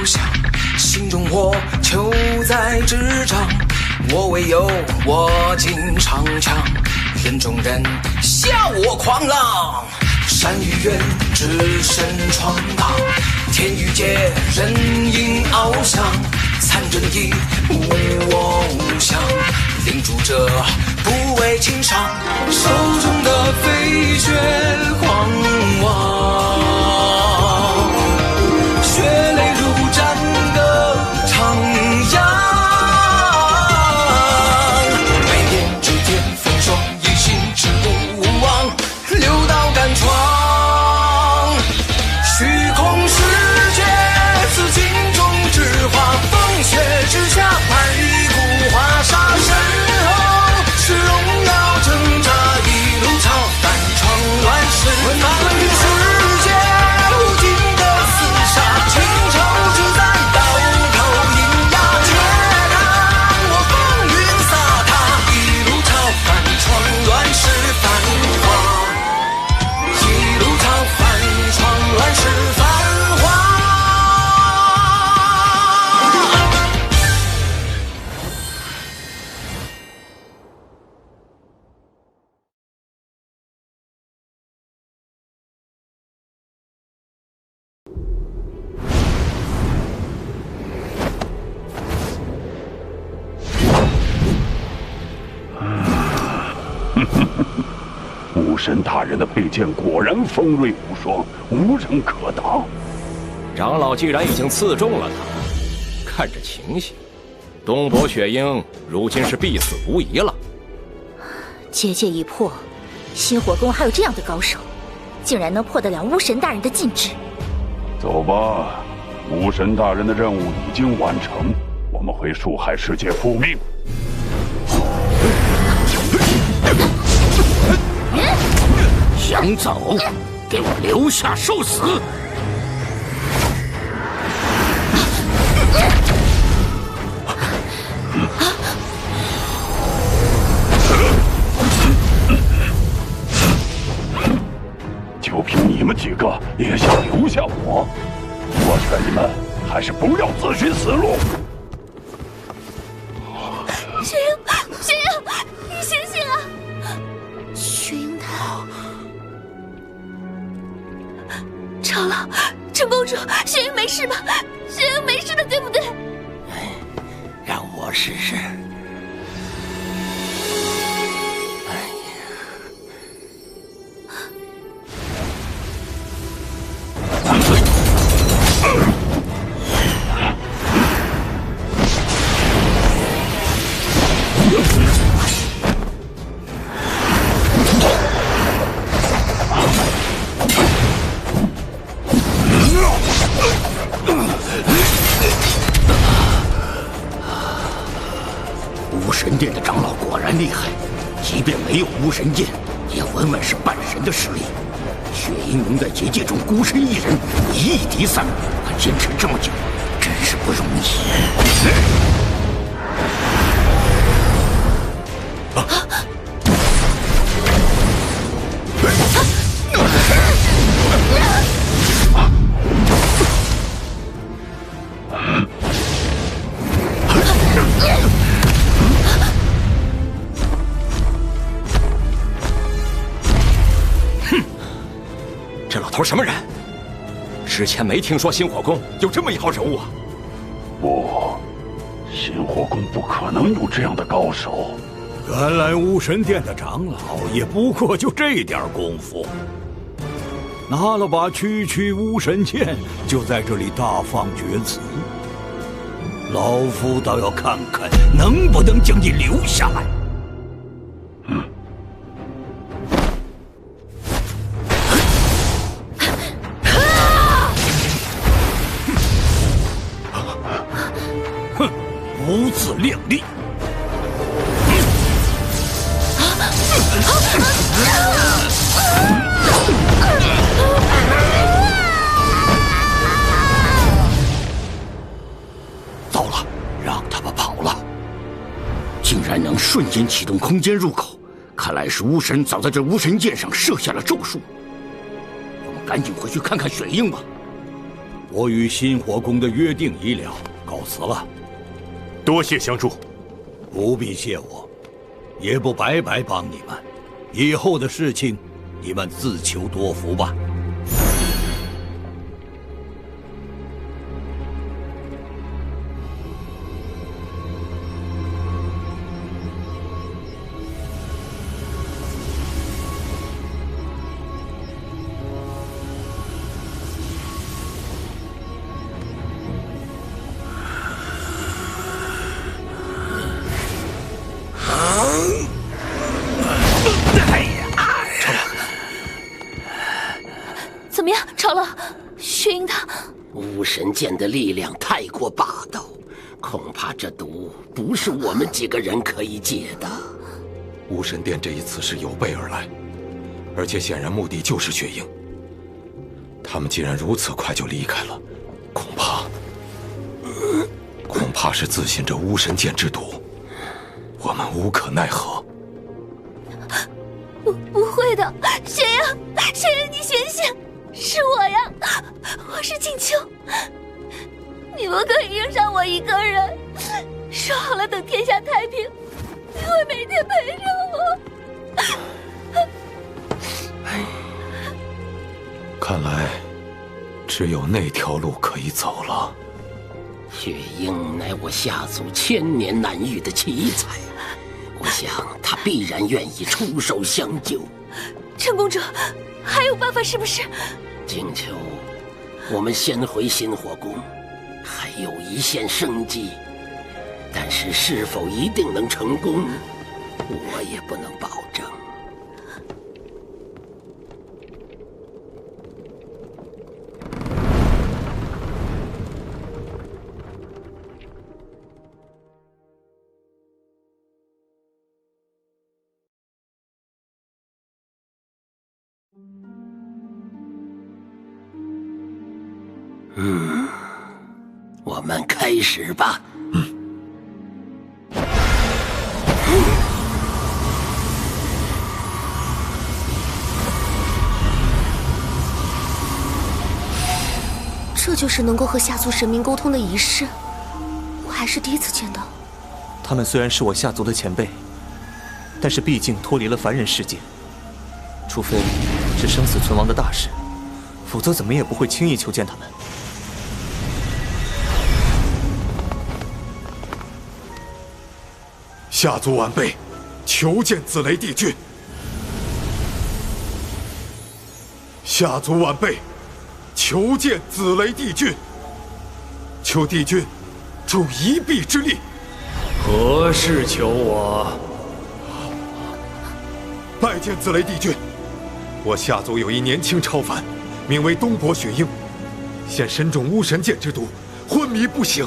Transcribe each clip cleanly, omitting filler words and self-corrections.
想，心中火就在执掌，我唯有握紧长枪，人中人笑我狂浪。山与远，只身闯荡，天与界，人影翱翔，残阵一，无我无想，领主者不为轻伤，手中的飞雪狂妄，血泪如战的徜徉，眉眼之间风霜，一心只不忘，六道干闯。虚空世界，自镜中之花，风雪之下，白骨华沙身后，是荣耀挣扎，一路操反闯乱世，风雨世界，无尽的厮杀，情仇之战，刀口银牙，却看我风云飒沓，一路操反闯乱世繁华，一路操反闯乱世繁华。武神大人的佩剑果然锋锐无双，无人可挡。长老既然已经刺中了他，看这情形，东伯雪鹰如今是必死无疑了。结界已破，星火宫还有这样的高手，竟然能破得了巫神大人的禁制。走吧，武神大人的任务已经完成，我们回树海世界复命。想走，给我留下受死！就凭你们几个也想留下我？我劝你们还是不要自寻死路。雪鹰，雪鹰，你醒醒啊！雪鹰他，长老，陈公主，雪鹰没事吧？雪鹰没事的，对不对？让我试试。巫神殿的长老果然厉害，即便没有巫神剑，也稳稳是半神的实力。雪鹰能在结界中孤身一人以一敌三，他坚持这么久，真是不容易。这老头什么人？之前没听说星火宫有这么一号人物啊！不，星火宫不可能有这样的高手。原来巫神殿的长老也不过就这点功夫，拿了把区区巫神剑，就在这里大放厥词。老夫倒要看看能不能将你留下来。不自量力！糟了，让他们跑了！竟然能瞬间启动空间入口，看来是巫神早在这巫神剑上设下了咒术。我们赶紧回去看看雪鹰吧。我与心火宫的约定已了，告辞了。多谢相助。不必谢我，也不白白帮你们。以后的事情，你们自求多福吧。怎么样，长老？雪鹰他巫神剑的力量太过霸道，恐怕这毒不是我们几个人可以解的。巫神殿这一次是有备而来，而且显然目的就是雪鹰。他们既然如此快就离开了，恐怕是自信这巫神剑之毒，我们无可奈何。不会的，雪鹰，你醒醒，是我呀，我是静秋，你不可以扔上我一个人。说好了，等天下太平，你会每天陪着我。看来，只有那条路可以走了。雪鹰乃我下族千年难遇的奇才，我想他必然愿意出手相救。陈公主，还有办法是不是？静秋，我们先回心火宫，还有一线生机，但是是否一定能成功，我也不能保证。我们开始吧。这就是能够和下族神明沟通的仪式，我还是第一次见到。他们虽然是我下族的前辈，但是毕竟脱离了凡人世界，除非是生死存亡的大事，否则怎么也不会轻易求见他们。下族晚辈，求见紫雷帝君。下族晚辈，求见紫雷帝君。求帝君助一臂之力。何事求我？拜见紫雷帝君。我下族有一年轻超凡，名为东伯雪鹰，现身中巫神剑之毒，昏迷不醒。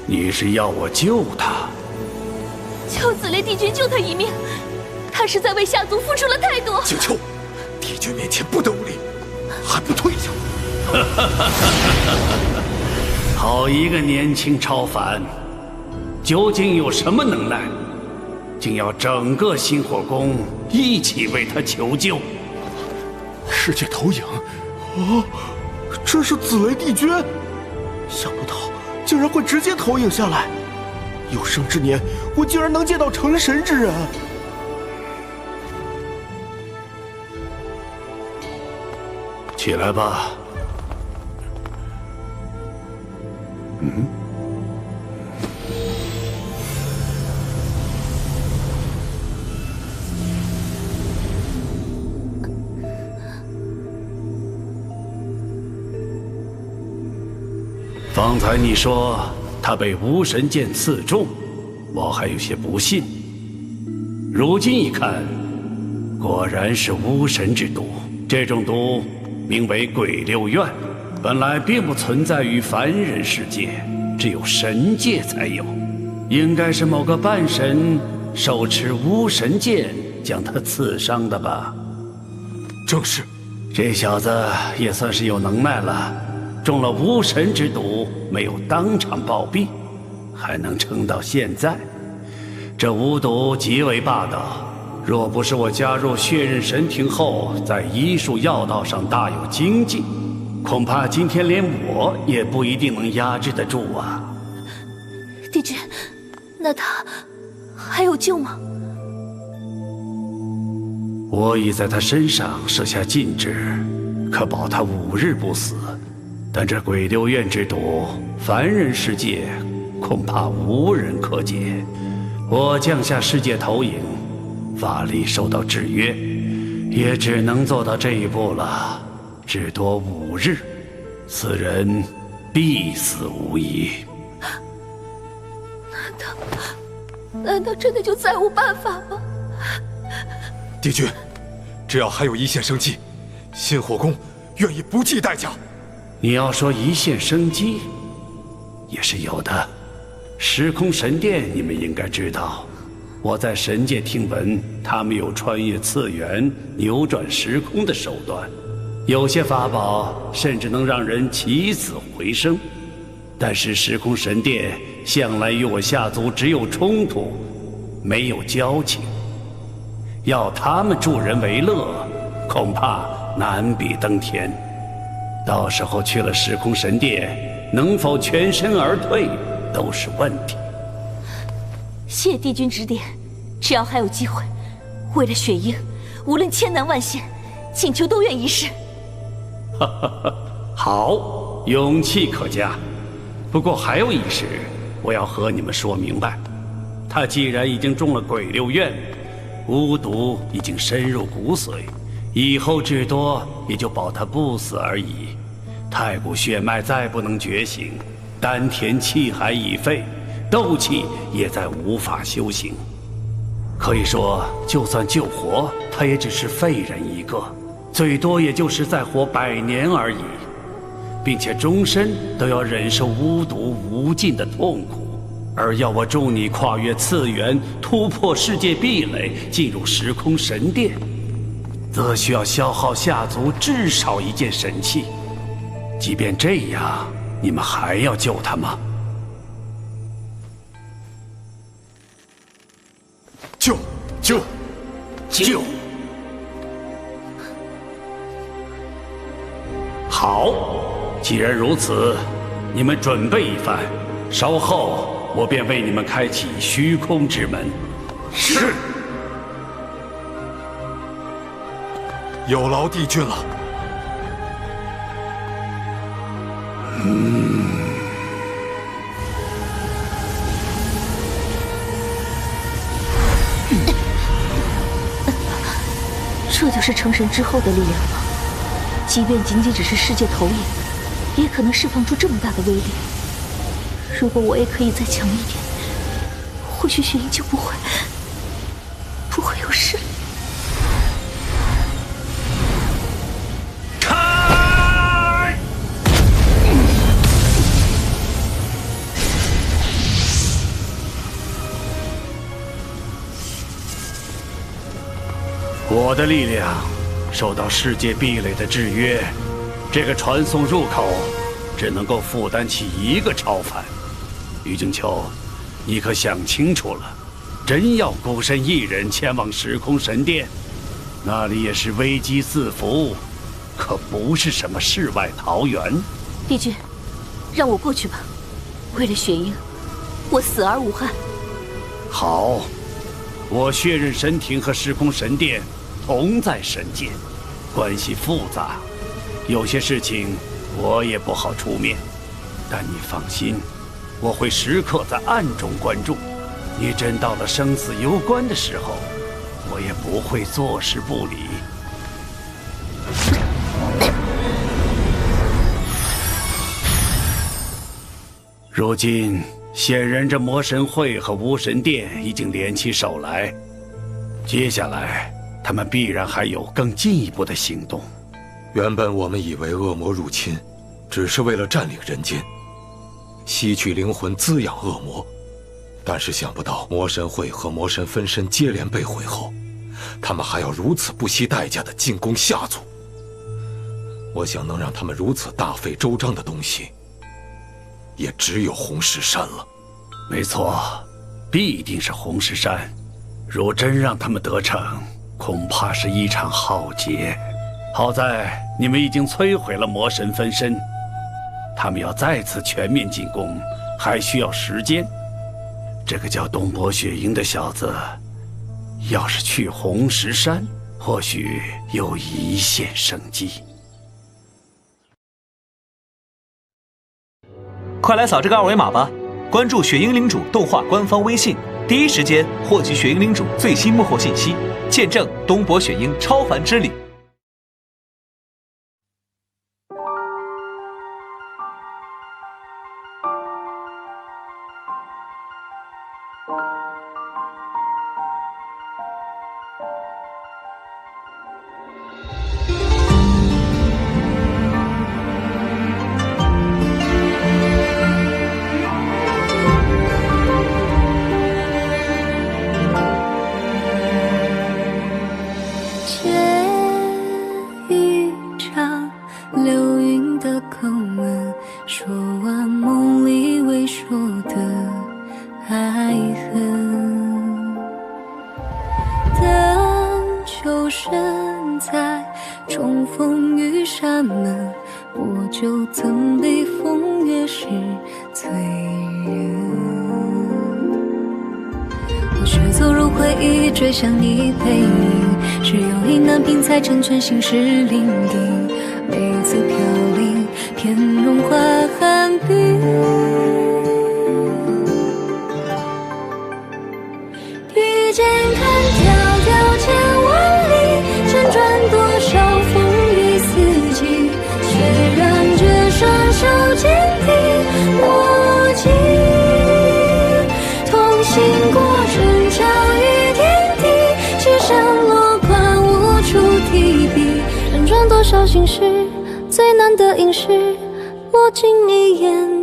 你是要我救他？求紫雷帝君救他一命，他实在为下族付出了太多。静秋，帝君面前不得无礼，还不退下！好一个年轻超凡，究竟有什么能耐，竟要整个星火宫一起为他求救？世界投影，哦，这是紫雷帝君，想不到竟然会直接投影下来。有生之年，我竟然能见到成神之人。起来吧。方才你说他被巫神剑刺中，我还有些不信。如今一看，果然是巫神之毒。这种毒名为鬼六怨，本来并不存在于凡人世界，只有神界才有。应该是某个半神手持巫神剑将他刺伤的吧？正是。这小子也算是有能耐了。中了巫神之毒，没有当场暴毙，还能撑到现在，这巫毒极为霸道。若不是我加入血刃神庭后，在医术药道上大有精进，恐怕今天连我也不一定能压制得住啊。帝君，那他还有救吗？我已在他身上设下禁制，可保他5日不死。但这鬼六院之毒，凡人世界恐怕无人可解。我降下世界投影，法力受到制约，也只能做到这一步了。至多5日，此人必死无疑。难道真的就再无办法吗？帝君，只要还有一线生机，新火宫愿意不计代价。你要说一线生机，也是有的。时空神殿，你们应该知道，我在神界听闻，他们有穿越次元、扭转时空的手段，有些法宝甚至能让人起死回生。但是时空神殿向来与我下族只有冲突，没有交情。要他们助人为乐，恐怕难比登天。到时候去了时空神殿，能否全身而退都是问题。谢帝君指点，只要还有机会，为了雪鹰，无论千难万险，请求都愿一试。好，勇气可嘉。不过还有一事，我要和你们说明白。他既然已经中了鬼六院，巫毒已经深入骨髓，以后至多也就保他不死而已。太古血脉再不能觉醒，丹田气海已废，斗气也再无法修行。可以说，就算救活他，也只是废人一个，最多也就是再活100年而已，并且终身都要忍受巫毒无尽的痛苦。而要我助你跨越次元，突破世界壁垒，进入时空神殿，则需要消耗下族至少1件神器。即便这样，你们还要救他吗？救！好，既然如此，你们准备一番，稍后我便为你们开启虚空之门。是。有劳帝君了。这就是成神之后的力量吗？即便仅仅只是世界投影，也可能释放出这么大的威力。如果我也可以再强一点，或许雪鹰就不会有事。开！我的力量受到世界壁垒的制约，这个传送入口只能够负担起1个超凡。于静秋，你可想清楚了？真要孤身一人前往时空神殿，那里也是危机四伏，可不是什么世外桃源。帝君，让我过去吧。为了雪鹰，我死而无憾。好，我血刃神庭和时空神殿同在神界，关系复杂，有些事情我也不好出面。但你放心，我会时刻在暗中关注。你真到了生死攸关的时候，我也不会坐视不理。如今，显然这魔神会和巫神殿已经联起手来，接下来他们必然还有更进一步的行动。原本我们以为恶魔入侵，只是为了占领人间，吸取灵魂，滋养恶魔。但是想不到魔神会和魔神分身接连被毁后，他们还要如此不惜代价的进攻下族。我想能让他们如此大费周章的东西，也只有红石山了。没错，必定是红石山。若真让他们得逞，恐怕是一场浩劫。好在你们已经摧毁了魔神分身，他们要再次全面进攻，还需要时间。这个叫东伯雪鹰的小子，要是去红石山，或许有一线生机。快来扫这个二维码吧，关注雪鹰领主动画官方微信，第一时间获取雪鹰领主最新幕后信息，见证东伯雪鹰超凡之旅。追向你背影，只有一难并才成全心事伶仃。每次飘零，偏融化寒冰。遇见看迢迢千万里，辗转多少风雨四季，却让这双手坚定默契，同行过春秋与天。只剩落款无处提笔，辗转多少心事，最难的隐士落进你眼